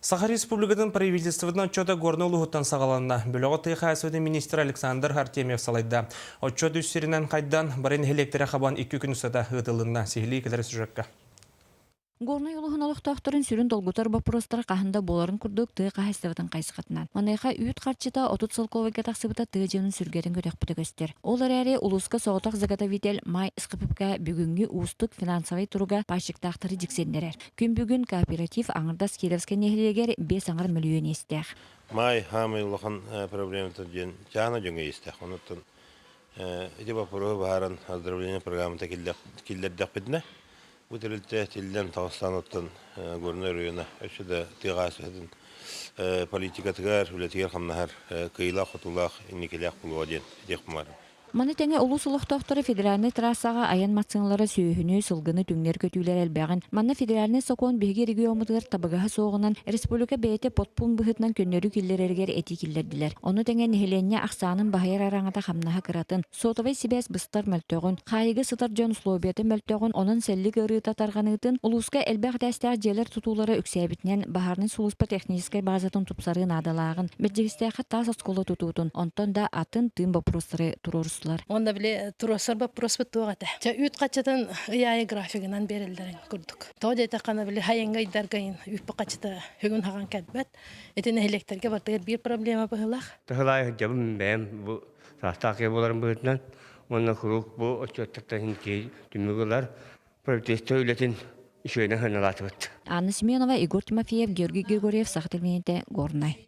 Саха Республикатын правительствотын отчета горны улуғыттан сағаланна. Бөліғы тыйқа әсуді министр Александр Артемьев салайды. Отчет үссерінен қайдан барын электері қабан 2 күн ұсада ғытылынна сихили келер сүрекке. Горный улуғын олықтақтырын сүрін долгутар бапыростары қағында боларын күрдік тұғы қағыстығытын қайсықатынан. Манайқа үйт қарчыта отут солковыға тақсыбыта тұғы жемін сүргерін көтек бұтығыстер. Ол әрі улуска соғытақ зағата вител май ысқыпыпқа бүгінгі ұстық финансовай тұруға пашықтақтыры диксендерер. Күн бүгін кооператив аңырдас Кировсқа нехілегер 5 миллион естеғ. Май хамы улахан проблематы ден жана жөнге естеғ. Онуттан эти бапыры бааран оздоровление программата килдердек бедіне. Үтірілті тілден Тағыстаныттың көрінер района өшіді тиғасыдың политикатығар, үлетігер қамнағар кыйлақ, ұтылақ, инекелек бұлуға ден дек бұмарым. Маны тәңе улус улықтақтыры федеральный трассаға аян мацыңлары сүйіхіні сылғыны түңнер көтүйлер әлбәғін. Маны федеральный сокон беге региомытығыр табығаға соғынан республика бәйті подпун бұхытынан көннері киллерергер әти киллерділер. Оны тәңе нехеленне ақсанын бағайар араңата қамнаға кыратын. Сотовай себәс бұстар мәлтоғын, қайығы сытар жон слобеті мәлтоғын, оның сәллік ұрыта тарғанытын, улуска әлбәқ дәстәғ желер тұтулары үксәбітінен бағарны сулуспа техническай базатын тұпсарын адалағын, мәджігістәқі тас осколы тұтутын, онтан да атын тым бапырыстыры тұрурс. Онда біле тұросар ба проспект туғата. Үт қачатын ұяйы графигінан берілдерін күрдік. Тоғыда етаққаны біле хайынға идарғайын үппі қачыта хүгін хаған кәдбәт. Етені электерге бартығыр бір проблема бұғылақ. Тұғылай жабым бәйім бұл састақы боларын бұғытынан. Онына құруқ бұл отчеттақтарын кей дүмігілер правительство үлетін үшөйінен хыналаты бұд. Анна Семенова, Игорь Тимофеев, Георгий Григорьев, Сахтельменеті, Горнай.